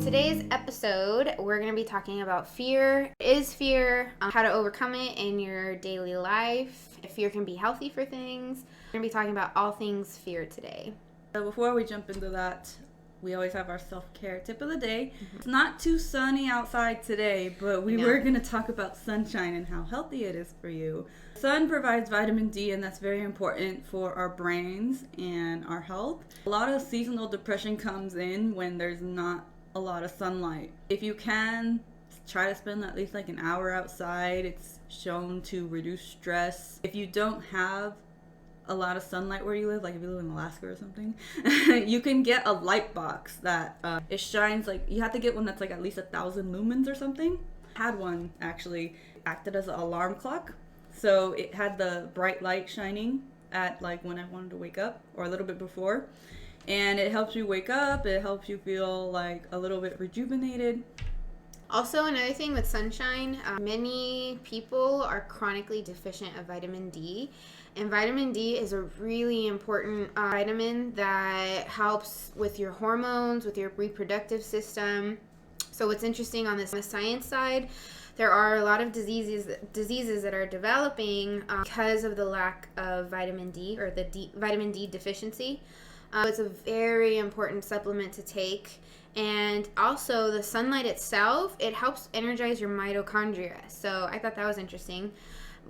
Today's episode, we're going to be talking about fear. Is fear, how to overcome it in your daily life, if fear can be healthy for things. We're going to be talking about all things fear today. So before we jump into that, we always have our self-care tip of the day. It's not too sunny outside today, but we were going to talk about sunshine and how healthy it is for you. Sun provides vitamin D, and that's very important for our brains and our health. A lot of seasonal depression comes in when there's not a lot of sunlight. If you can, try to spend at least like an hour outside. It's shown to reduce stress. If you don't have a lot of sunlight where you live, like if you live in Alaska or something, you can get a light box that it shines. Like, you have to get one that's like at least 1,000 lumens or something. I had one actually, acted as an alarm clock, so it had the bright light shining at like when I wanted to wake up or a little bit before, and it helps you wake up. It helps you feel like a little bit rejuvenated. Also, another thing with sunshine, many people are chronically deficient of vitamin D. And vitamin D is a really important vitamin that helps with your hormones, with your reproductive system. So what's interesting on the science side, there are a lot of diseases that are developing because of the lack of vitamin D, or the vitamin D deficiency. It's a very important supplement to take. And also the sunlight itself, it helps energize your mitochondria. So I thought that was interesting.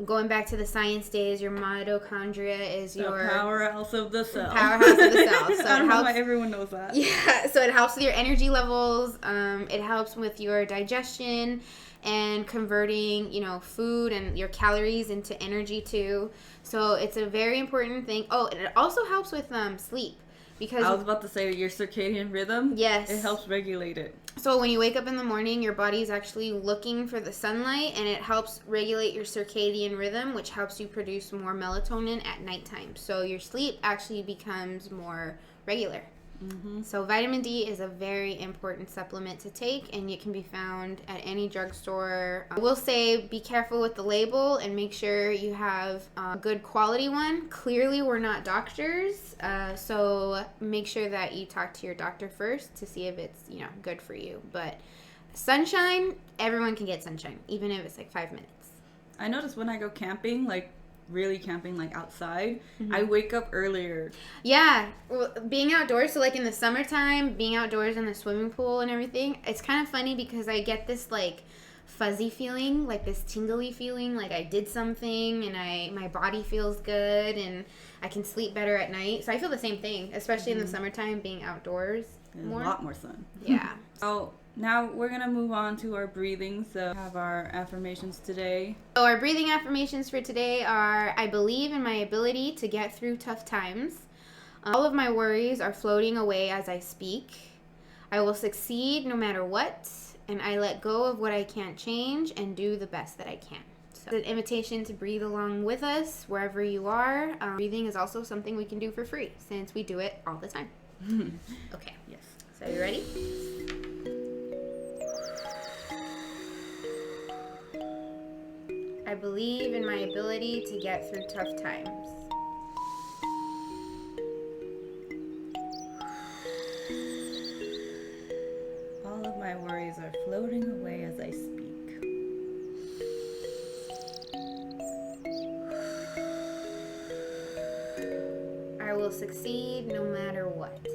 Going back to the science days, your mitochondria is your powerhouse of the cell. Powerhouse of the cell. So I don't know why everyone knows that. Yeah, so it helps with your energy levels. It helps with your digestion and converting, food and your calories into energy too. So it's a very important thing. Oh, and it also helps with sleep. Because I was about to say your circadian rhythm. Yes. It helps regulate it. So when you wake up in the morning, your body's actually looking for the sunlight, and it helps regulate your circadian rhythm, which helps you produce more melatonin at nighttime. So your sleep actually becomes more regular. Mm-hmm. So vitamin D is a very important supplement to take, and it can be found at any drugstore. I will say be careful with the label and make sure you have a good quality one. Clearly, we're not doctors, so make sure that you talk to your doctor first to see if it's good for you. But sunshine, everyone can get sunshine, even if it's like 5 minutes. I notice when I go camping, like really camping, like outside, I wake up earlier. Yeah, well, being outdoors, so like in the summertime, being outdoors in the swimming pool and everything, it's kind of funny because I get this like fuzzy feeling, like this tingly feeling, like I did something and my body feels good and I can sleep better at night. So I feel the same thing, especially in the summertime, being outdoors more. A lot more sun. Yeah. So now we're going to move on to our breathing. So we have our affirmations today. So our breathing affirmations for today are: I believe in my ability to get through tough times. All of my worries are floating away as I speak. I will succeed no matter what. And I let go of what I can't change and do the best that I can. So it's an invitation to breathe along with us wherever you are. Breathing is also something we can do for free since we do it all the time. Okay. Yes. So you ready? I believe in my ability to get through tough times. All of my worries are floating away as I speak. I will succeed no matter what.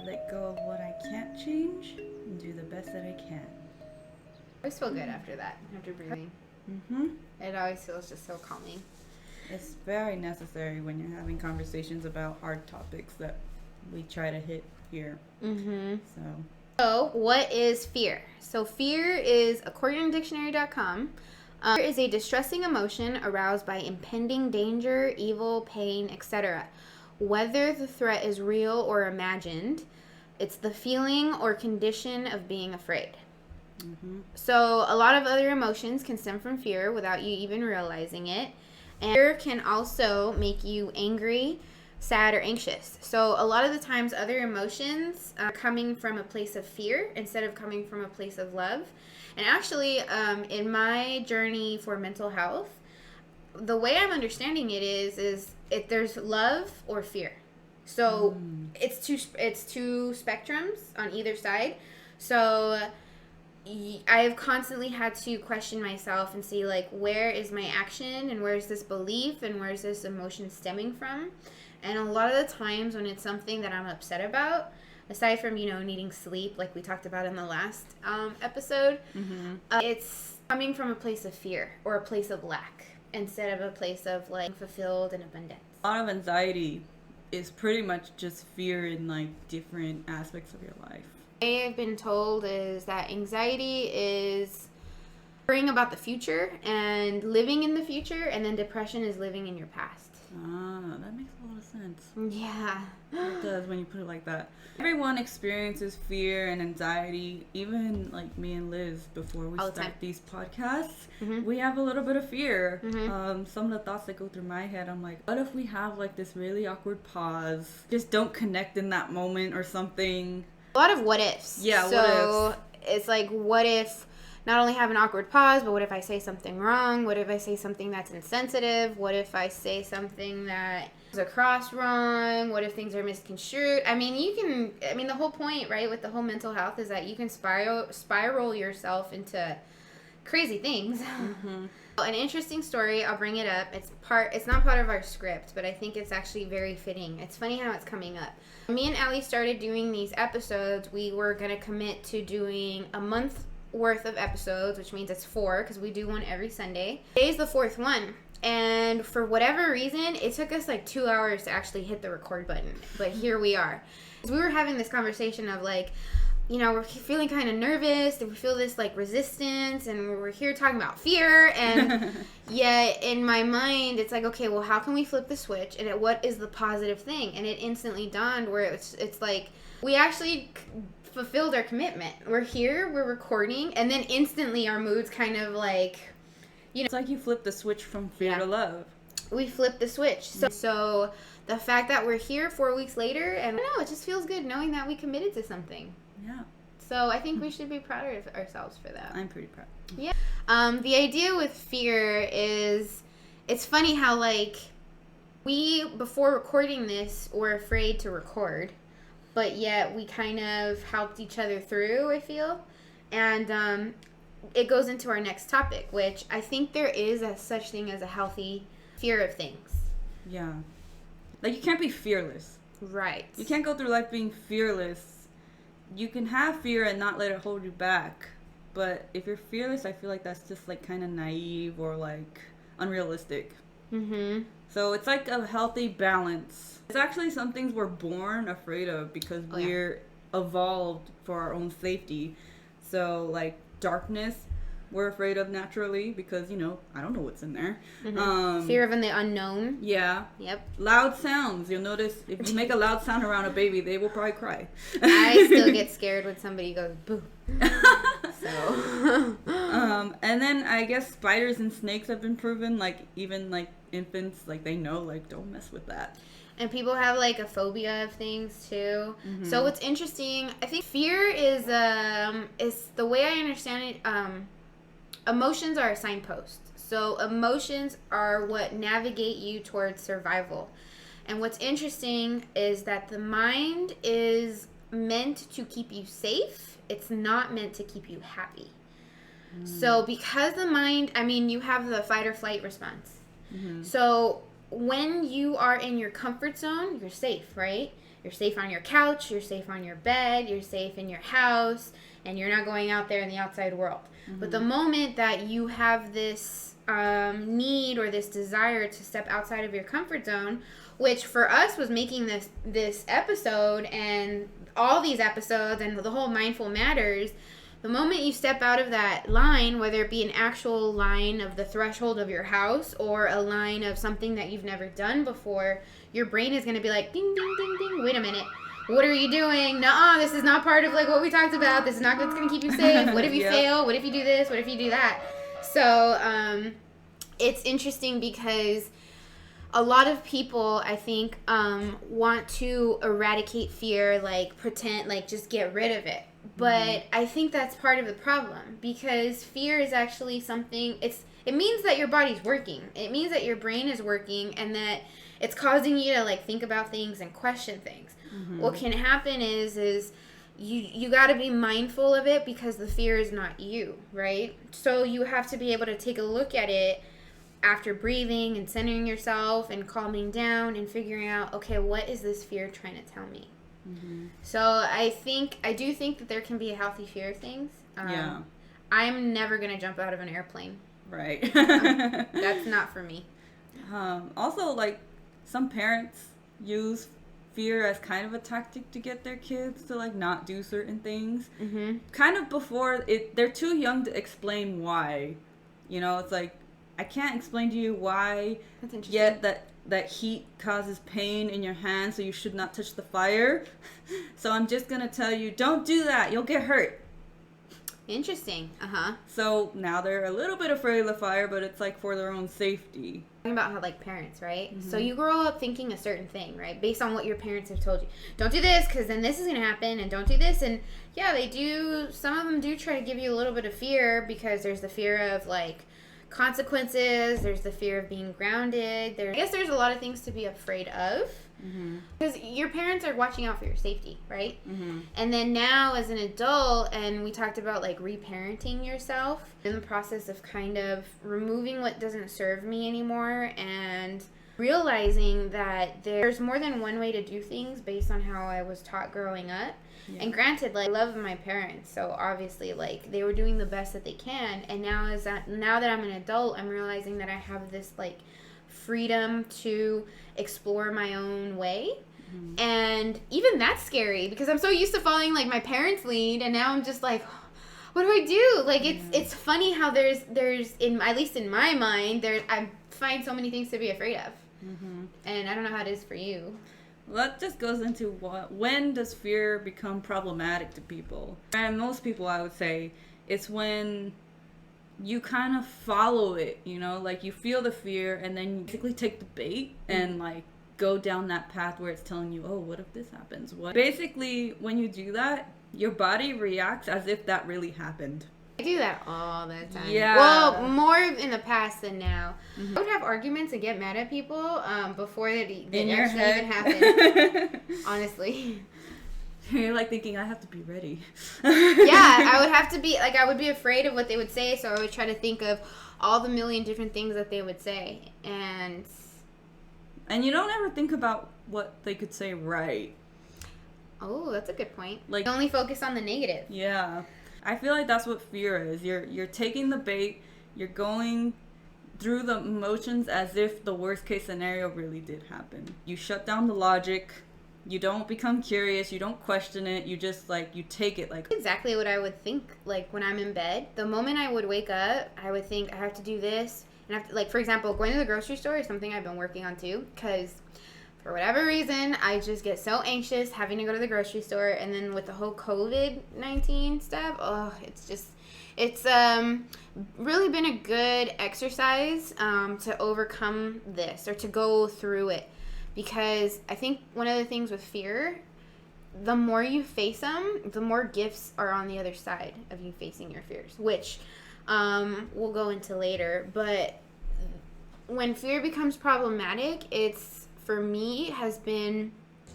Let go of what I can't change and do the best that I can. I always feel good after that, after breathing. It always feels just so calming. It's very necessary when you're having conversations about hard topics that we try to hit here. So what is fear? So fear is, according to dictionary.com, fear is a distressing emotion aroused by impending danger, evil, pain, etc. Whether the threat is real or imagined, it's the feeling or condition of being afraid. So a lot of other emotions can stem from fear without you even realizing it. And fear can also make you angry, sad, or anxious. So a lot of the times other emotions are coming from a place of fear instead of coming from a place of love. And actually, in my journey for mental health, the way I'm understanding it is if there's love or fear. So it's two spectrums on either side. So I've constantly had to question myself and see, like, where is my action and where's this belief and where's this emotion stemming from? And a lot of the times when it's something that I'm upset about, aside from, needing sleep, like we talked about in the last episode, it's coming from a place of fear or a place of lack instead of a place of, like, fulfilled and abundance. A lot of anxiety is pretty much just fear in, like, different aspects of your life. I have been told is that anxiety is worrying about the future and living in the future, and then depression is living in your past. Ah, that makes a lot of sense. Yeah. It does when you put it like that. Everyone experiences fear and anxiety, even like me and Liz, before we start these podcasts. We have a little bit of fear. Some of the thoughts that go through my head, I'm like, what if we have like this really awkward pause? Just don't connect in that moment or something. A lot of what ifs. Yeah, so what ifs. It's like, what if not only have an awkward pause, but what if I say something wrong? What if I say something that's insensitive? What if I say something that is across wrong? What if things are misconstrued? I mean, the whole point, right, with the whole mental health is that you can spiral yourself into crazy things. An interesting story, I'll bring it up. It's not part of our script, but I think it's actually very fitting. It's funny how it's coming up. Me and Allie started doing these episodes. We were going to commit to doing a month worth of episodes, which means it's 4 because we do one every Sunday. Today's the 4th one, and for whatever reason it took us like 2 hours to actually hit the record button, but here we are. We were having this conversation of like, we're feeling kind of nervous and we feel this like resistance, and we're here talking about fear, and yet in my mind it's like, okay, well, how can we flip the switch, and what is the positive thing? And it instantly dawned where it's like we actually fulfilled our commitment. We're here, we're recording, and then instantly our mood's kind of like, it's like you flip the switch from fear to love. We flipped the switch. So the fact that we're here 4 weeks later, and I don't know, it just feels good knowing that we committed to something. Yeah. So I think we should be proud of ourselves for that. I'm pretty proud. Yeah. The idea with fear is, it's funny how, like, we, before recording this, were afraid to record, but yet we kind of helped each other through, I feel. And it goes into our next topic, which I think there is such thing as a healthy fear of things. Yeah. Like, you can't be fearless. Right. You can't go through life being fearless. You can have fear and not let it hold you back. But if you're fearless, I feel like that's just, like, kind of naive or, like, unrealistic. So it's like a healthy balance. It's actually some things we're born afraid of because we're evolved for our own safety. So, like, darkness, we're afraid of naturally because, I don't know what's in there. Fear of the unknown. Yeah. Yep. Loud sounds. You'll notice if you make a loud sound around a baby, they will probably cry. I still get scared when somebody goes boo. So. And then I guess spiders and snakes have been proven, like, even like infants, like, they know, like, don't mess with that. And people have, like, a phobia of things too. So what's interesting, I think fear is the way I understand it. Emotions are a signpost. So emotions are what navigate you towards survival. And what's interesting is that the mind is meant to keep you safe. It's not meant to keep you happy. So because the mind, you have the fight or flight response. So when you are in your comfort zone, you're safe, right? You're safe on your couch, you're safe on your bed, you're safe in your house, and you're not going out there in the outside world. But the moment that you have this need or this desire to step outside of your comfort zone, which for us was making this episode and all these episodes and the whole Mindful Matters, the moment you step out of that line, whether it be an actual line of the threshold of your house or a line of something that you've never done before, your brain is going to be like, ding, ding, ding, ding, wait a minute. What are you doing? Nuh-uh, this is not part of, like, what we talked about. This is not what's going to keep you safe. What if you fail? What if you do this? What if you do that? So it's interesting because a lot of people, I think, want to eradicate fear, like, pretend, like, just get rid of it. But I think that's part of the problem because fear is actually something, it's it means that your body's working. It means that your brain is working and that it's causing you to like think about things and question things. What can happen is you got to be mindful of it because the fear is not you, right? So you have to be able to take a look at it after breathing and centering yourself and calming down and figuring out, okay, what is this fear trying to tell me? So I do think that there can be a healthy fear of things. Yeah. I'm never going to jump out of an airplane. Right. That's not for me. Also, like, some parents use fear as kind of a tactic to get their kids to, like, not do certain things. Kind of before they're too young to explain why. You know, it's like, I can't explain to you why yet that heat causes pain in your hand, so you should not touch the fire. So I'm just going to tell you, don't do that. You'll get hurt. Interesting. So now they're a little bit afraid of the fire, but it's like for their own safety. Talking about how like parents, right? So you grow up thinking a certain thing, right? Based on what your parents have told you. Don't do this because then this is going to happen, and don't do this. And yeah, they do. Some of them do try to give you a little bit of fear because there's the fear of like consequences. There's the fear of being grounded. I guess there's a lot of things to be afraid of. Because your parents are watching out for your safety, right? And then now as an adult, and we talked about like reparenting yourself in the process of kind of removing what doesn't serve me anymore and realizing that there's more than one way to do things based on how I was taught growing up. And granted, like, I love my parents, so obviously, like, they were doing the best that they can. And now that I'm an adult, I'm realizing that I have this like freedom to explore my own way. And even that's scary because I'm so used to following like my parents' lead, and now I'm just like, what do I do? Like, it's funny how there's at least in my mind I find so many things to be afraid of. And I don't know how it is for you. Well, that just goes into when does fear become problematic to people? And most people, I would say, it's when you kind of follow it, you know, like you feel the fear and then you basically take the bait and like go down that path where it's telling you, oh, what if this happens? Basically, when you do that, your body reacts as if that really happened. I do that all the time. Yeah. Well, more in the past than now. I would have arguments and get mad at people before they actually even happened. Honestly. You're like thinking, I have to be ready. Yeah, I would have to be, like, I would be afraid of what they would say, so I would try to think of all the million different things that they would say. And you don't ever think about what they could say right. Oh, that's a good point. Like, you only focus on the negative. Yeah. I feel like that's what fear is. You're taking the bait, you're going through the motions as if the worst case scenario really did happen. You shut down the logic. You don't become curious. You don't question it. You just, like, you take it, like... Exactly what I would think, like, when I'm in bed. The moment I would wake up, I would think, I have to do this. And I have to, like, for example, going to the grocery store is something I've been working on, too. Because, for whatever reason, I just get so anxious having to go to the grocery store. And then with the whole COVID-19 stuff, it's really been a good exercise to overcome this or to go through it. Because I think one of the things with fear, the more you face them, the more gifts are on the other side of you facing your fears, which we'll go into later. But when fear becomes problematic, for me, has been,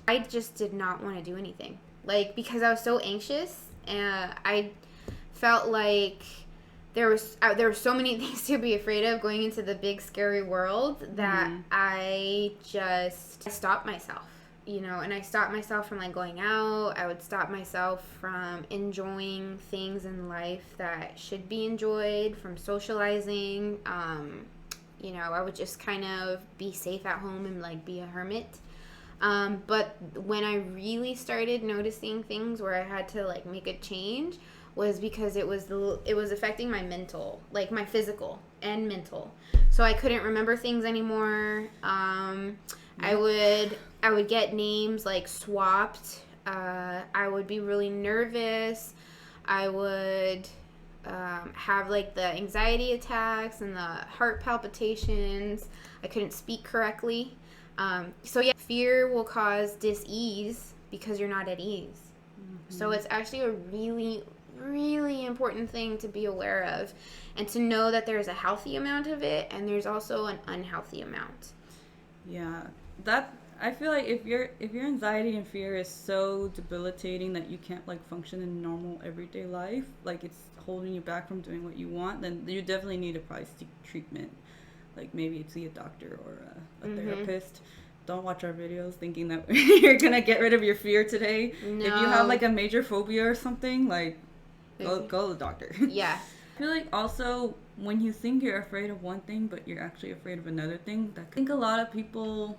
I just did not want to do anything. Like, because I was so anxious, and I felt like there were so many things to be afraid of going into the big scary world that I stopped myself, you know, and I stopped myself from like going out. I would stop myself from enjoying things in life that should be enjoyed, from socializing. You know, I would just kind of be safe at home and like be a hermit. But when I really started noticing things where I had to like make a change was because it was affecting my mental, like my physical and mental. So I couldn't remember things anymore. I would get names like swapped. I would be really nervous. I would have like the anxiety attacks and the heart palpitations. I couldn't speak correctly. So yeah, fear will cause dis-ease because you're not at ease. So it's actually a really, really important thing to be aware of, and to know that there's a healthy amount of it and there's also an unhealthy amount. Yeah, that I feel like if your anxiety and fear is so debilitating that you can't like function in normal everyday life, like it's holding you back from doing what you want, then you definitely need to probably seek treatment. Like maybe see a doctor or a therapist. Don't watch our videos thinking that you're gonna get rid of your fear today. No. If you have like a major phobia or something, like go to the doctor. Yeah. I feel like also when you think you're afraid of one thing but you're actually afraid of another thing, I think a lot of people,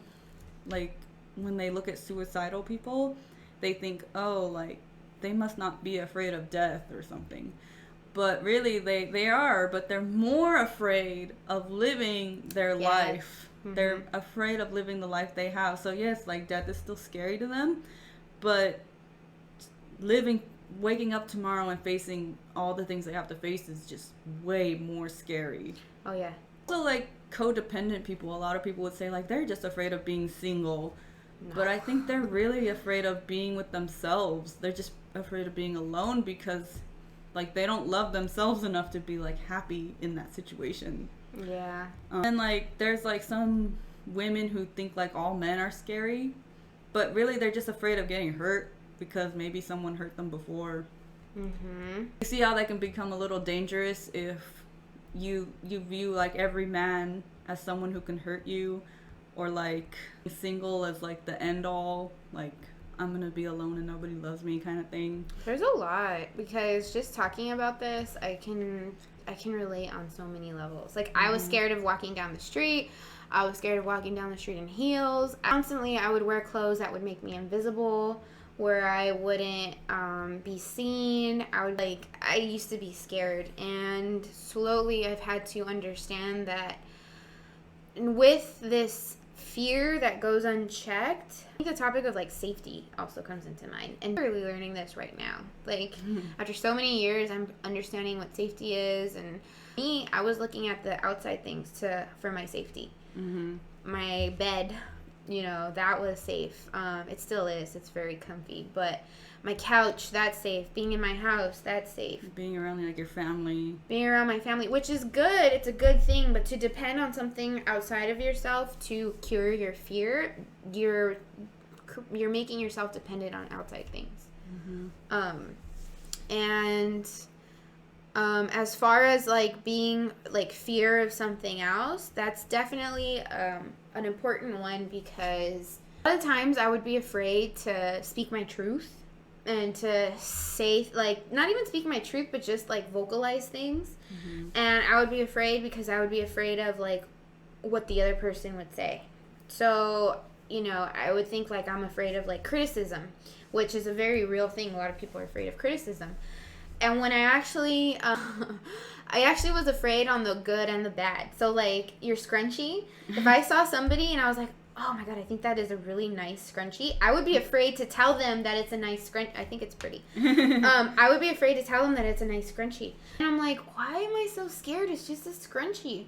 like when they look at suicidal people, they think, oh, like they must not be afraid of death or something. But really they are, but they're more afraid of living their life. They're afraid of living the life they have. So yes, like death is still scary to them, but waking up tomorrow and facing all the things they have to face is just way more scary. Oh yeah. Also, like codependent people, a lot of people would say like they're just afraid of being single. No. But I think they're really afraid of being with themselves. They're just afraid of being alone because like they don't love themselves enough to be like happy in that situation. Yeah. And like there's like some women who think like all men are scary, but really they're just afraid of getting hurt because maybe someone hurt them before. You see how that can become a little dangerous if you view like every man as someone who can hurt you, or like single as like the end all, like I'm gonna be alone and nobody loves me kind of thing. There's a lot, because just talking about this, I can relate on so many levels. Like I was scared of walking down the street. I was scared of walking down the street in heels. Constantly I would wear clothes that would make me invisible, where I wouldn't be seen. I used to be scared, and slowly I've had to understand that with this fear that goes unchecked, I think the topic of like safety also comes into mind, and I'm really learning this right now. Like after so many years, I'm understanding what safety is, and me, I was looking at the outside things for my safety. My bed, that was safe. It still is. It's very comfy. But my couch, that's safe. Being in my house, that's safe. Being around like your family. Being around my family, which is good. It's a good thing. But to depend on something outside of yourself to cure your fear, you're making yourself dependent on outside things. As far as like being like fear of something else, that's definitely an important one, because a lot of times I would be afraid to speak my truth and to say, like, not even speak my truth, but just like vocalize things. And I would be afraid because I would be afraid of like what the other person would say. So, I would think like I'm afraid of like criticism, which is a very real thing. A lot of people are afraid of criticism. And when I actually was afraid on the good and the bad. So, like, your scrunchie, if I saw somebody and I was like, oh my God, I think that is a really nice scrunchie, I would be afraid to tell them that it's a nice scrunchie. I think it's pretty. I would be afraid to tell them that it's a nice scrunchie. And I'm like, why am I so scared? It's just a scrunchie.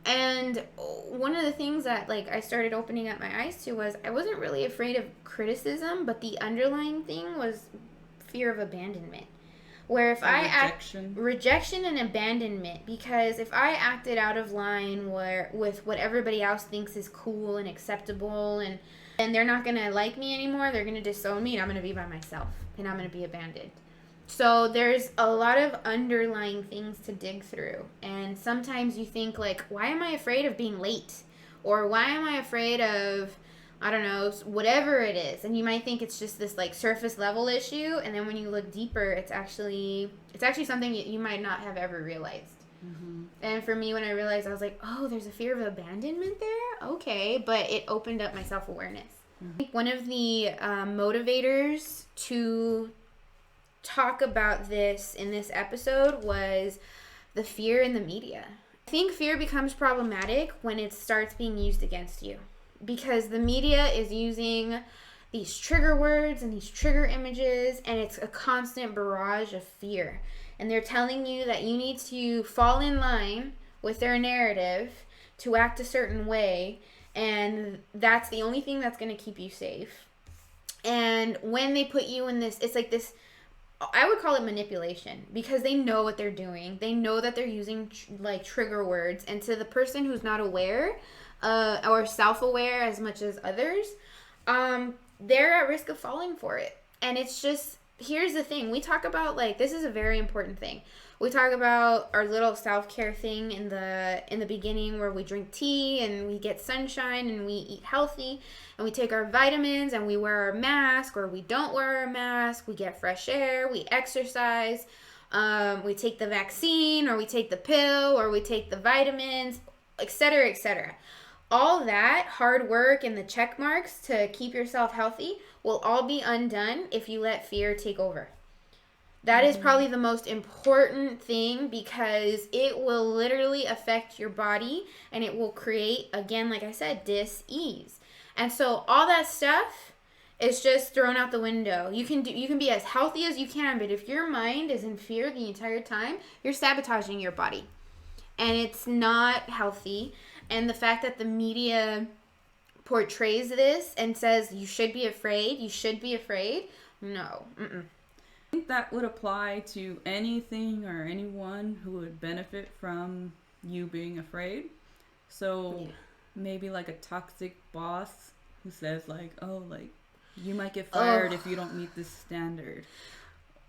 And one of the things that, like, I started opening up my eyes to was I wasn't really afraid of criticism, but the underlying thing was fear of abandonment. Where if rejection and abandonment, because if I acted out of line with what everybody else thinks is cool and acceptable, and they're not going to like me anymore, they're going to disown me, and I'm going to be by myself, and I'm going to be abandoned. So there's a lot of underlying things to dig through. And sometimes you think like, why am I afraid of being late? Or why am I afraid of, I don't know, whatever it is. And you might think it's just this like surface level issue, and then when you look deeper, it's actually something you might not have ever realized. And for me, when I realized, I was like, oh, there's a fear of abandonment there? Okay. But it opened up my self-awareness. One of the motivators to talk about this in this episode was the fear in the media. I think fear becomes problematic when it starts being used against you, because the media is using these trigger words and these trigger images, and it's a constant barrage of fear. And they're telling you that you need to fall in line with their narrative to act a certain way, and that's the only thing that's going to keep you safe. And when they put you in this, it's like this I would call it manipulation, because they know what they're doing. They know that they're using like trigger words, and to the person who's not aware or self-aware as much as others, they're at risk of falling for it. And it's just, here's the thing. We talk about, like, this is a very important thing. We talk about our little self-care thing in the beginning, where we drink tea and we get sunshine and we eat healthy and we take our vitamins and we wear our mask, or we don't wear our mask, we get fresh air, we exercise, we take the vaccine, or we take the pill, or we take the vitamins, etc., etc. All that hard work and the check marks to keep yourself healthy will all be undone if you let fear take over. That is probably the most important thing, because it will literally affect your body, and it will create, again, like I said, dis-ease. And so all that stuff is just thrown out the window. You can be as healthy as you can, but if your mind is in fear the entire time, you're sabotaging your body. And it's not healthy. And the fact that the media portrays this and says you should be afraid, no. Mm-mm. I think that would apply to anything or anyone who would benefit from you being afraid. So maybe like a toxic boss who says like, oh, like, you might get fired if you don't meet this standard.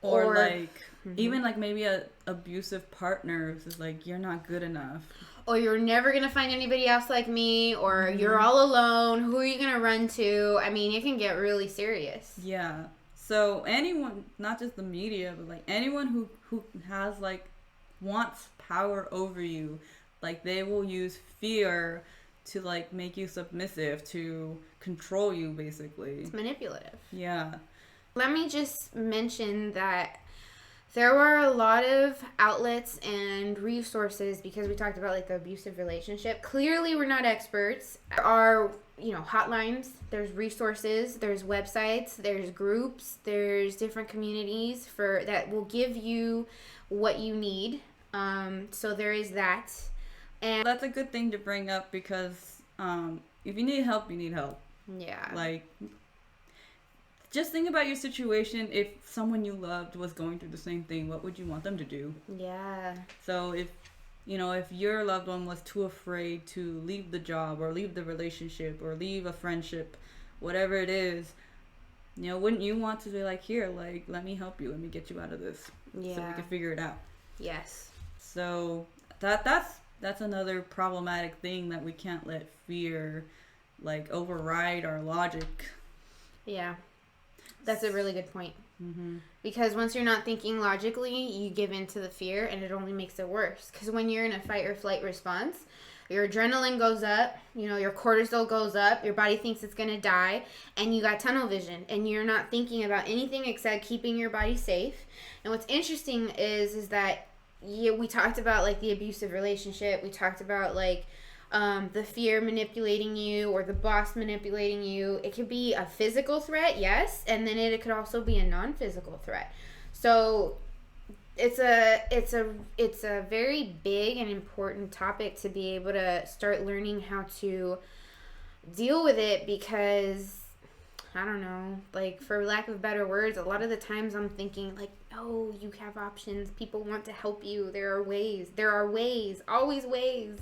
Or like, even like maybe a abusive partner who says like, you're not good enough. Or you're never going to find anybody else like me, or you're all alone. Who are you going to run to? I mean, it can get really serious. Yeah. So anyone, not just the media, but like anyone who has like, wants power over you, like they will use fear to like make you submissive, to control you, basically. It's manipulative. Yeah. Let me just mention that there were a lot of outlets and resources, because we talked about like the abusive relationship. Clearly, we're not experts. There are, hotlines, there's resources, there's websites, there's groups, there's different communities that will give you what you need. So there is that. And that's a good thing to bring up, because if you need help, you need help. Yeah. Like, just think about your situation. If someone you loved was going through the same thing, what would you want them to do? Yeah. So if your loved one was too afraid to leave the job, or leave the relationship, or leave a friendship, whatever it is, wouldn't you want to be like, here, like, let me help you, let me get you out of this, so we can figure it out. Yes. So that's another problematic thing, that we can't let fear like override our logic. Yeah. That's a really good point. Mm-hmm. Because once you're not thinking logically, you give in to the fear, and it only makes it worse. Because when you're in a fight or flight response, your adrenaline goes up, your cortisol goes up, your body thinks it's going to die, and you got tunnel vision, and you're not thinking about anything except keeping your body safe. And what's interesting is that we talked about like the abusive relationship. We talked about like the fear manipulating you, or the boss manipulating you. It could be a physical threat, yes, and then it could also be a non-physical threat. So it's a very big and important topic to be able to start learning how to deal with it, because I don't know, like, for lack of better words, a lot of the times I'm thinking like, no, you have options. People want to help you. There are ways, always ways.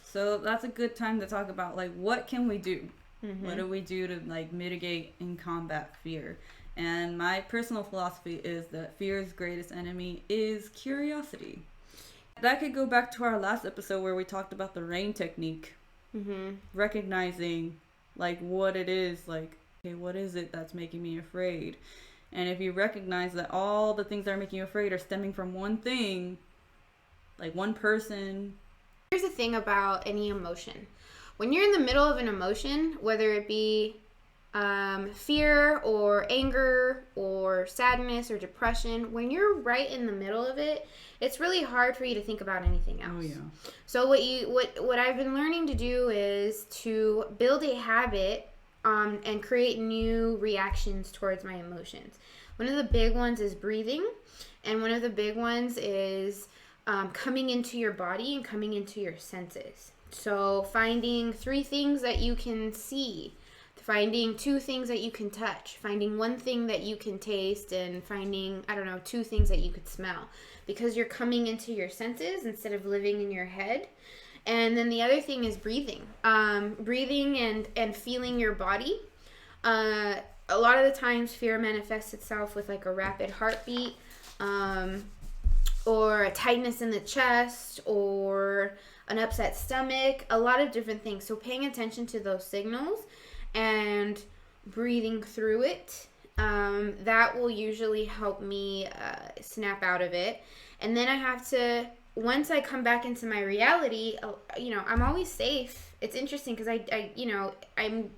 So that's a good time to talk about, like, what can we do? Mm-hmm. What do we do to, like, mitigate and combat fear? And my personal philosophy is that fear's greatest enemy is curiosity. That could go back to our last episode where we talked about the RAIN technique. Mm-hmm. Recognizing, like, what it is, like, okay, what is it that's making me afraid? And if you recognize that all the things that are making you afraid are stemming from one thing, like one person. Here's the thing about any emotion. When you're in the middle of an emotion, whether it be fear or anger or sadness or depression, when you're right in the middle of it, it's really hard for you to think about anything else. Oh, yeah. So what I've been learning to do is to build a habit and create new reactions towards my emotions. One of the big ones is breathing, and one of the big ones is coming into your body and coming into your senses. So finding 3 things that you can see, finding 2 things that you can touch, finding 1 thing that you can taste, and finding, I don't know, 2 things that you could smell, because you're coming into your senses instead of living in your head. And then the other thing is breathing. Breathing and feeling your body. A lot of the times fear manifests itself with like a rapid heartbeat, or a tightness in the chest, or an upset stomach, a lot of different things. So paying attention to those signals and breathing through it, that will usually help me snap out of it. And then I have to, once I come back into my reality, I'm always safe. It's interesting because I'm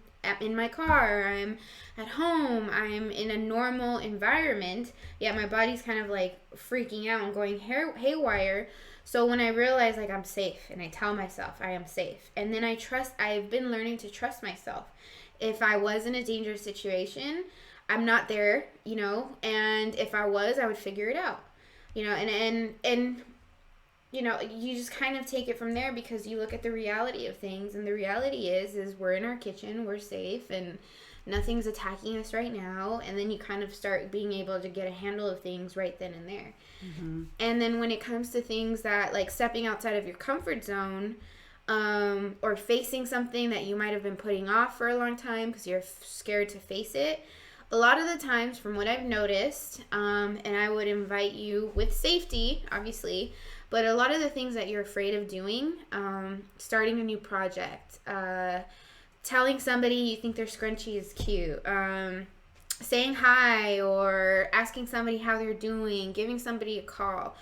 in my car, I'm at home, I'm in a normal environment, yet my body's kind of like freaking out and going haywire. So when I realize like I'm safe, and I tell myself I am safe, and then I've been learning to trust myself. If I was in a dangerous situation, I'm not there, and if I was, I would figure it out, and you just kind of take it from there, because you look at the reality of things, and the reality is we're in our kitchen, we're safe, and nothing's attacking us right now. And then you kind of start being able to get a handle of things right then and there. Mm-hmm. And then when it comes to things that, like stepping outside of your comfort zone, or facing something that you might have been putting off for a long time because you're scared to face it, a lot of the times, from what I've noticed, and I would invite you with safety, obviously, but a lot of the things that you're afraid of doing, starting a new project, telling somebody you think their scrunchie is cute, saying hi, or asking somebody how they're doing, giving somebody a call.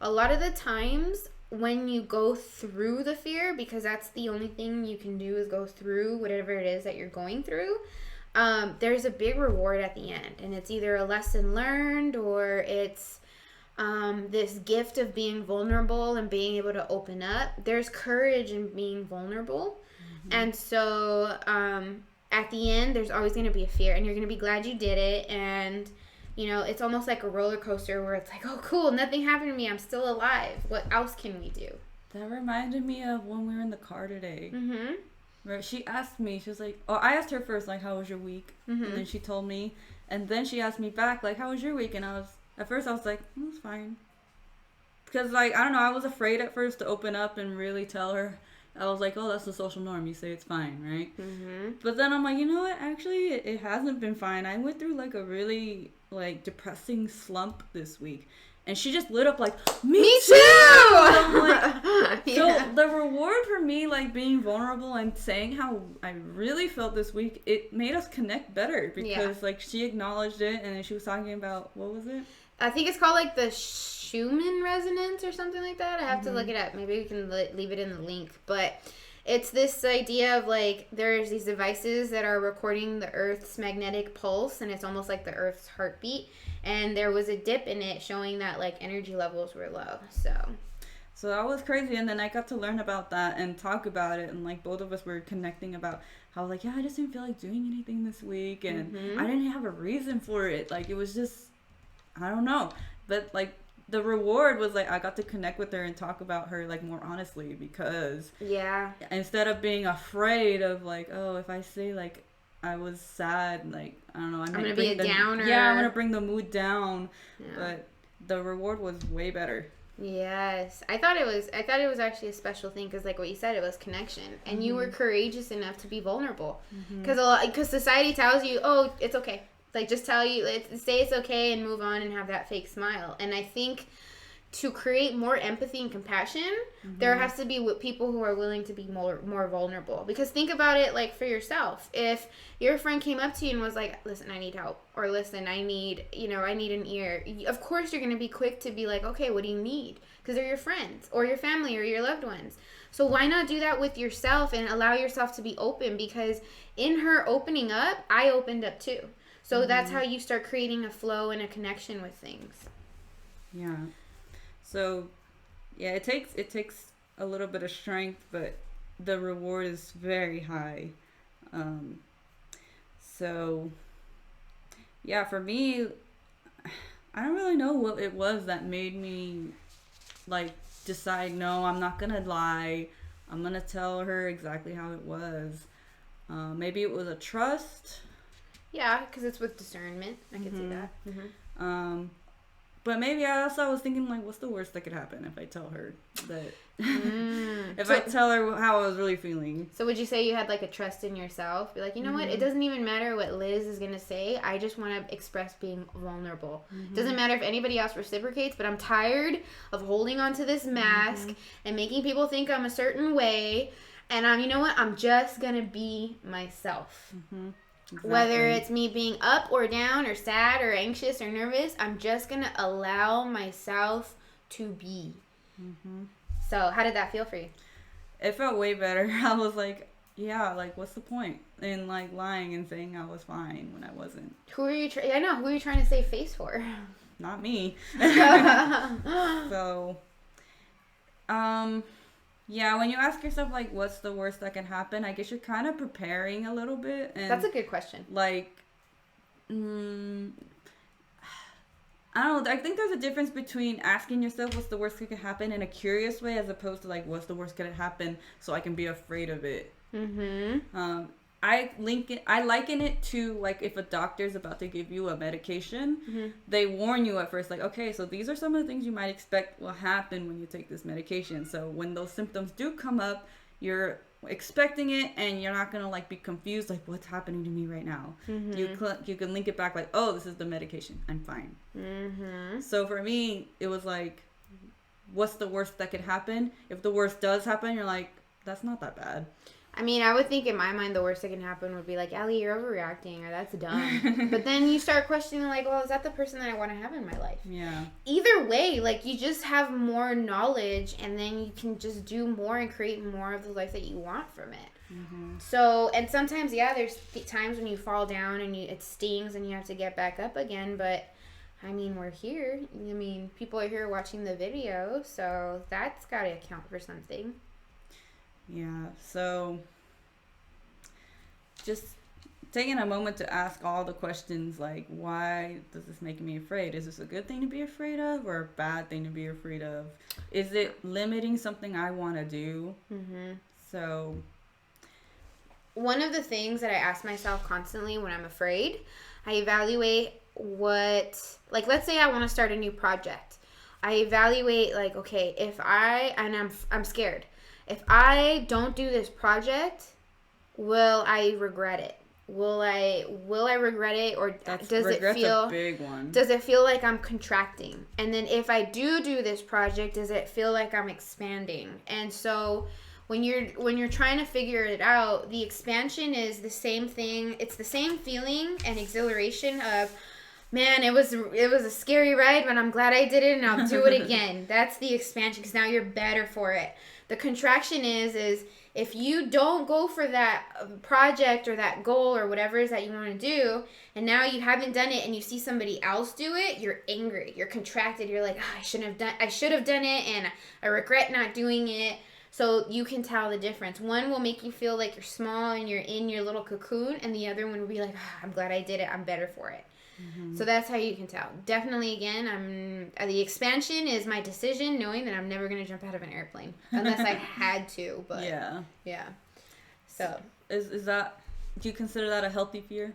A lot of the times when you go through the fear, because that's the only thing you can do is go through whatever it is that you're going through, there's a big reward at the end. And it's either a lesson learned, or it's this gift of being vulnerable and being able to open up. There's courage in being vulnerable. Mm-hmm. And so at the end, there's always going to be a fear, and you're going to be glad you did it. And it's almost like a roller coaster where it's like, oh cool, nothing happened to me, I'm still alive, what else can we do? That reminded me of when we were in the car today. Mm-hmm. Where she asked me, she was like, I asked her first, like, how was your week? Mm-hmm. And then she told me, and then she asked me back, like, how was your week? And at first I was like, it was fine. Because, like, I don't know, I was afraid at first to open up and really tell her. I was like, oh, that's the social norm. You say it's fine, right? Mm-hmm. But then I'm like, you know what? Actually, it hasn't been fine. I went through, like, a really, like, depressing slump this week. And she just lit up like, me too! Like, yeah. So the reward for me, like, being vulnerable and saying how I really felt this week, it made us connect better. Because, like, she acknowledged it, and then she was talking about, what was it? I think it's called, like, the Schumann resonance or something like that. I have to look it up. Maybe we can leave it in the link. But it's this idea of, like, there's these devices that are recording the Earth's magnetic pulse, and it's almost like the Earth's heartbeat. And there was a dip in it showing that, like, energy levels were low. So that was crazy. And then I got to learn about that and talk about it. And, like, both of us were connecting about how, like, yeah, I just didn't feel like doing anything this week. And I didn't have a reason for it. Like, it was just, I don't know. But, like, the reward was, like, I got to connect with her and talk about her, like, more honestly. Because instead of being afraid of, like, oh, if I say, like, I was sad, like, I don't know, I'm gonna be a downer. Yeah, I'm gonna bring the mood down. Yeah. But the reward was way better. Yes, I thought it was actually a special thing, because, like what you said, it was connection, and you were courageous enough to be vulnerable, because society tells you, oh, it's okay, like, just tell you, say it's okay and move on and have that fake smile. And I think to create more empathy and compassion, there has to be people who are willing to be more vulnerable. Because think about it, like, for yourself. If your friend came up to you and was like, listen, I need help, or listen, I need an ear, of course you're going to be quick to be like, okay, what do you need? Because they're your friends or your family or your loved ones. So why not do that with yourself and allow yourself to be open? Because in her opening up, I opened up too. So that's how you start creating a flow and a connection with things. Yeah. So, yeah, it takes a little bit of strength, but the reward is very high. So, yeah, for me, I don't really know what it was that made me, like, decide, no, I'm not going to lie. I'm going to tell her exactly how it was. Maybe it was a trust. Yeah, because it's with discernment. I can see that. But maybe I also was thinking, like, what's the worst that could happen if I tell her that... I tell her how I was really feeling. So would you say you had, like, a trust in yourself? Be like, you know what? It doesn't even matter what Liz is going to say. I just want to express being vulnerable. Doesn't matter if anybody else reciprocates, but I'm tired of holding on to this mask and making people think I'm a certain way. And you know what? I'm just going to be myself. Exactly. Whether it's me being up or down or sad or anxious or nervous, I'm just going to allow myself to be. So how did that feel for you? It felt way better. I was like, yeah, like, what's the point in, like, lying and saying I was fine when I wasn't? Who are you who are you trying to save face for? Not me. So, yeah, when you ask yourself, like, what's the worst that can happen, I guess you're kind of preparing a little bit. And that's a good question. Like, I don't know. I think there's a difference between asking yourself what's the worst that can happen in a curious way as opposed to, like, what's the worst that can happen so I can be afraid of it. I liken it to, like, if a doctor's about to give you a medication, they warn you at first, like, okay, so these are some of the things you might expect will happen when you take this medication. So when those symptoms do come up, you're expecting it and you're not gonna, like, be confused, like, what's happening to me right now. You can link it back, like, oh, this is the medication, I'm fine. So for me, it was like, what's the worst that could happen? If the worst does happen, you're like, that's not that bad. I mean, I would think in my mind the worst that can happen would be like, Allie, you're overreacting, or that's dumb. But then you start questioning, like, well, is that the person that I want to have in my life? Yeah. Either way, like, you just have more knowledge, and then you can just do more and create more of the life that you want from it. So, and sometimes, yeah, there's times when you fall down and it stings and you have to get back up again, but I mean, we're here. I mean, people are here watching the video, so that's got to account for something. Yeah, so just taking a moment to ask all the questions, like, why does this make me afraid? Is this a good thing to be afraid of or a bad thing to be afraid of? Is it limiting something I want to do? So one of the things that I ask myself constantly when I'm afraid, I evaluate like, let's say I want to start a new project. I evaluate, like, okay, I'm scared. If I don't do this project, will I regret it? Will I regret it, or does it feel a big one? Does it feel like I'm contracting? And then if I do this project, does it feel like I'm expanding? And so when you're trying to figure it out, the expansion is the same thing. It's the same feeling and exhilaration of, man, it was a scary ride, but I'm glad I did it, and I'll do it again. That's the expansion, because now you're better for it. The contraction is if you don't go for that project or that goal or whatever it is that you want to do, and now you haven't done it and you see somebody else do it, you're angry. You're contracted. You're like, I should have done it, and I regret not doing it. So you can tell the difference. One will make you feel like you're small and you're in your little cocoon, and the other one will be like, I'm glad I did it. I'm better for it. So that's how you can tell. Definitely, again, the expansion is my decision, knowing that I'm never going to jump out of an airplane unless I had to. But yeah. So is that? Do you consider that a healthy fear?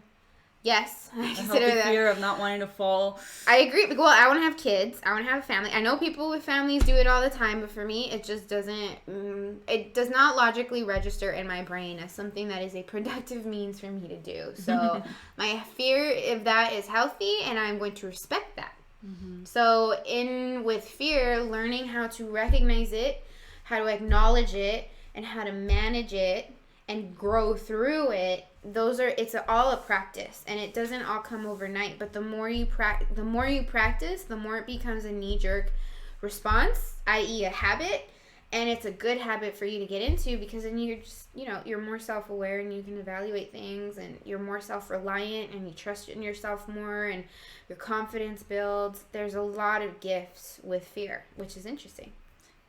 Yes, I consider healthy that. Fear of not wanting to fall. I agree. Well, I want to have kids. I want to have a family. I know people with families do it all the time, but for me, it just doesn't. It does not logically register in my brain as something that is a productive means for me to do. So my fear of that is healthy, and I'm going to respect that. So with fear, learning how to recognize it, how to acknowledge it, and how to manage it and grow through it. It's all a practice, and it doesn't all come overnight, but the more you practice, the more it becomes a knee-jerk response, i.e. a habit, and it's a good habit for you to get into, because then you're just, you're more self-aware, and you can evaluate things, and you're more self-reliant, and you trust in yourself more, and your confidence builds. There's a lot of gifts with fear, which is interesting.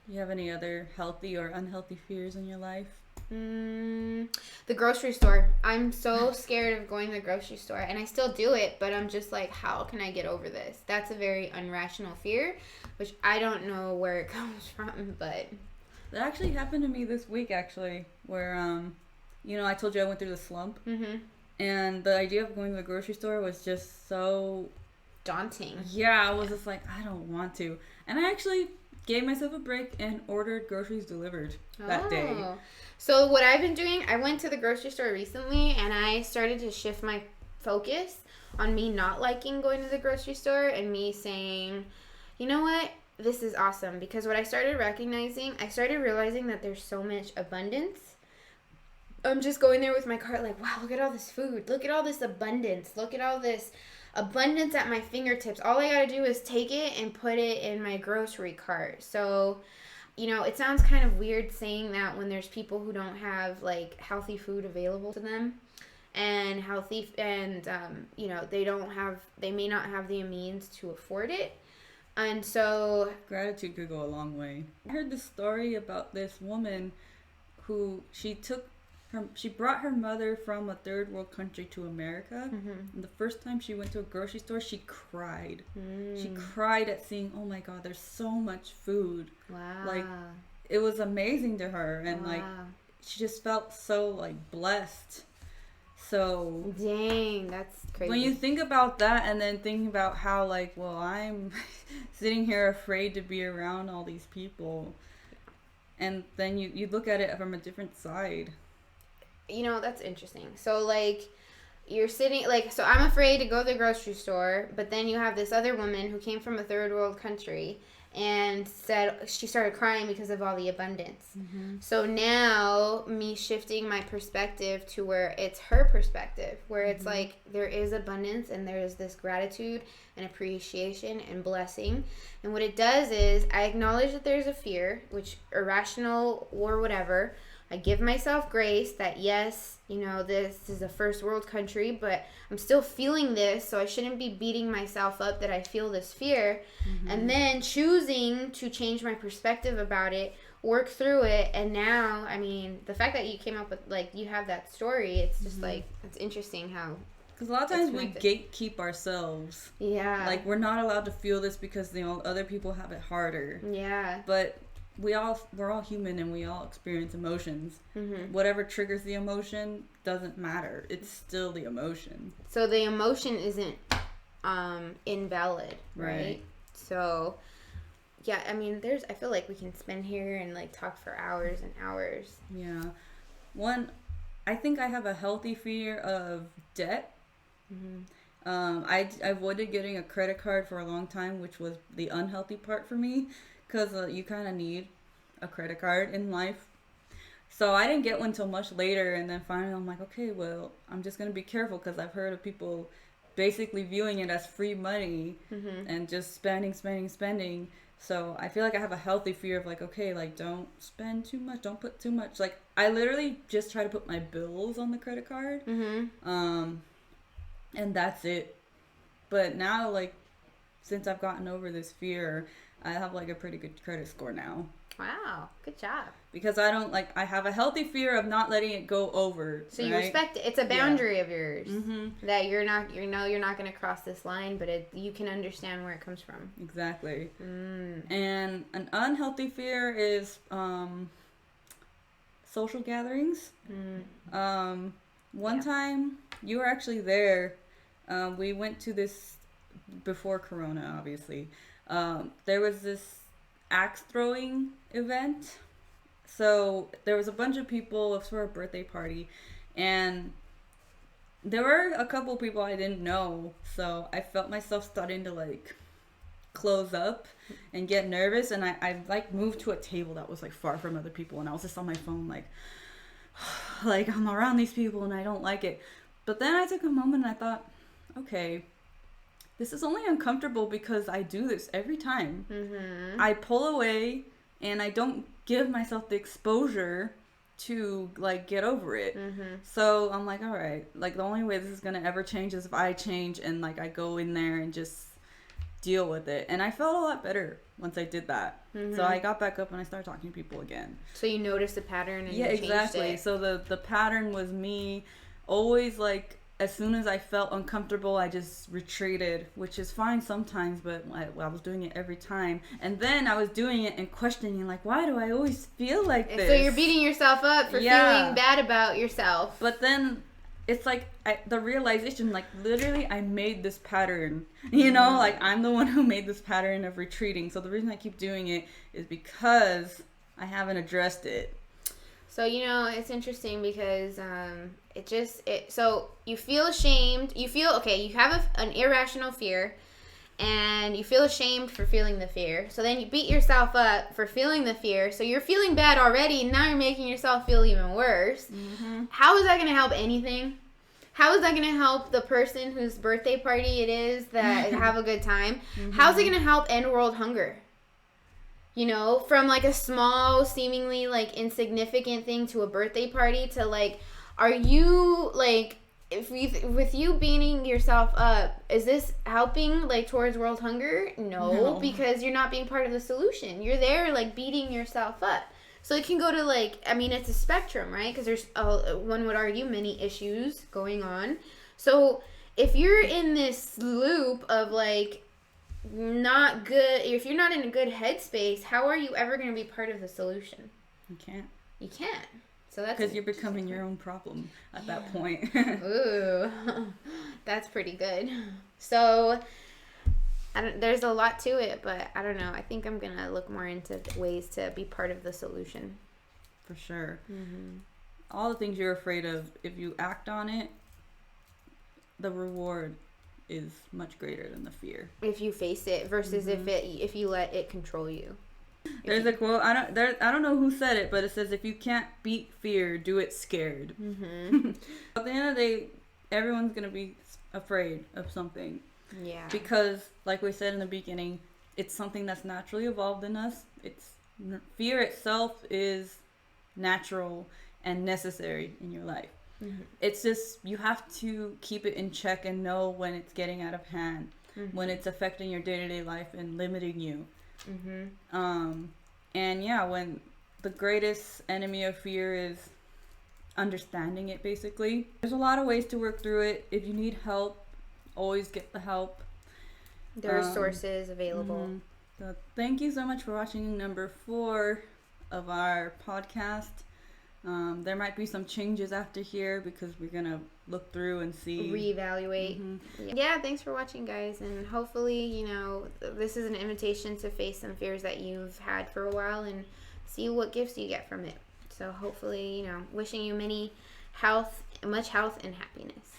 Do you have any other healthy or unhealthy fears in your life? The grocery store. I'm so scared of going to the grocery store, and I still do it, but I'm just like, how can I get over this? That's a very irrational fear, which I don't know where it comes from, but that actually happened to me this week, where I told you I went through the slump. Mm-hmm. And the idea of going to the grocery store was just so daunting. Yeah, I was just like, I don't want to. And I actually gave myself a break and ordered groceries delivered that day. So what I've been doing, I went to the grocery store recently and I started to shift my focus on me not liking going to the grocery store and me saying, you know what? This is awesome. Because what I started realizing that there's so much abundance. I'm just going there with my cart like, wow, look at all this food. Look at all this abundance. Look at all this abundance at my fingertips. All I gotta do is take it and put it in my grocery cart. So, it sounds kind of weird saying that when there's people who don't have like healthy food available to them, and they may not have the means to afford it. And so gratitude could go a long way. I heard this story about this woman who she brought her mother from a third world country to America. Mm-hmm. And the first time she went to a grocery store, she cried. She cried at seeing, oh my God, there's so much food. Wow. Like, it was amazing to her. And wow. she just felt so blessed. So dang, that's crazy. When you think about that and then thinking about how I'm sitting here afraid to be around all these people. And then you look at it from a different side. That's interesting. So, you're sitting, so I'm afraid to go to the grocery store, but then you have this other woman who came from a third world country and said she started crying because of all the abundance. Mm-hmm. So now, me shifting my perspective to where it's her perspective, where it's there is abundance and there is this gratitude and appreciation and blessing. And what it does is, I acknowledge that there's a fear, which irrational or whatever. I give myself grace that yes, this is a first world country, but I'm still feeling this, so I shouldn't be beating myself up that I feel this fear. Mm-hmm. And then choosing to change my perspective about it, work through it, and now, the fact that you came up with, you have that story, it's just, it's interesting how... Because a lot of times we gatekeep ourselves. Yeah. We're not allowed to feel this because, other people have it harder. Yeah. But... we're all human and we all experience emotions. Mm-hmm. Whatever triggers the emotion doesn't matter. It's still the emotion. So the emotion isn't invalid, right? So yeah, I feel like we can spend here and like talk for hours and hours. Yeah. One, I think I have a healthy fear of debt. Mm-hmm. I avoided getting a credit card for a long time, which was the unhealthy part for me, because you kind of need a credit card in life. So I didn't get one until much later, and then finally I'm like, okay, well, I'm just going to be careful, because I've heard of people basically viewing it as free money mm-hmm. and just spending. So I feel like I have a healthy fear of like, okay, like don't spend too much, don't put too much. Like I literally just try to put my bills on the credit card, mm-hmm. And that's it. But now, like, since I've gotten over this fear, I have like a pretty good credit score now. Wow, good job. Because I have a healthy fear of not letting it go over. So you respect it. It's a boundary of yours mm-hmm. that you're not going to cross this line, but you can understand where it comes from. Exactly. And an unhealthy fear is social gatherings. One time, you were actually there. We went to this before Corona, obviously. There was this axe throwing event. So there was a bunch of people. It was for a birthday party, and there were a couple people I didn't know. So I felt myself starting to like close up and get nervous, and I like moved to a table that was like far from other people, and I was just on my phone like I'm around these people and I don't like it. But then I took a moment and I thought, okay, this is only uncomfortable because I do this every time. Mm-hmm. I pull away and I don't give myself the exposure to like get over it. Mm-hmm. So I'm like, all right, like the only way this is gonna ever change is if I change and like I go in there and just deal with it. And I felt a lot better once I did that. Mm-hmm. So I got back up and I started talking to people again. So you noticed the pattern and yeah, you changed exactly. it. So the pattern was me always like as soon as I felt uncomfortable, I just retreated, which is fine sometimes, but I was doing it every time. And then I was doing it and questioning, like, why do I always feel like this? So you're beating yourself up for feeling bad about yourself. But then it's like the realization, like, literally I made this pattern, you know, like I'm the one who made this pattern of retreating. So the reason I keep doing it is because I haven't addressed it. So, you know, it's interesting because so you feel ashamed. You feel, okay, you have an irrational fear and you feel ashamed for feeling the fear. So then you beat yourself up for feeling the fear. So you're feeling bad already, and now you're making yourself feel even worse. Mm-hmm. How is that going to help anything? How is that going to help the person whose birthday party it is that have a good time? Mm-hmm. How's it going to help end world hunger? You know, from like a small, seemingly like insignificant thing to a birthday party to like, are you like, with you beating yourself up, is this helping like towards world hunger? No, because you're not being part of the solution. You're there like beating yourself up. So it can go to like, I mean, it's a spectrum, right? Because there's, one would argue, many issues going on. So if you're in this loop of like, not good, if you're not in a good headspace, how are you ever going to be part of the solution? You can't. So that's because you're becoming your own problem at that point. Ooh, that's pretty good. So there's a lot to it, but I don't know. I think I'm gonna look more into ways to be part of the solution. For sure. Mm-hmm. All the things you're afraid of, if you act on it, the reward is much greater than the fear. If you face it versus if you let it control you. There's a quote, I don't know who said it, but it says, if you can't beat fear, do it scared. Mm-hmm. At the end of the day, everyone's going to be afraid of something. Yeah. Because, like we said in the beginning, it's something that's naturally evolved in us. Fear itself is natural and necessary in your life. Mm-hmm. It's just, you have to keep it in check and know when it's getting out of hand, when it's affecting your day-to-day life and limiting you. Mm-hmm. And yeah, when the greatest enemy of fear is understanding it, basically. There's a lot of ways to work through it. If you need help, always get the help. There are sources available. Mm-hmm. So thank you so much for watching number 4 of our podcast. There might be some changes after here because we're going to look through and see. Reevaluate. Mm-hmm. Yeah, thanks for watching, guys. And hopefully, you know, this is an invitation to face some fears that you've had for a while and see what gifts you get from it. So hopefully, you know, wishing you much health and happiness.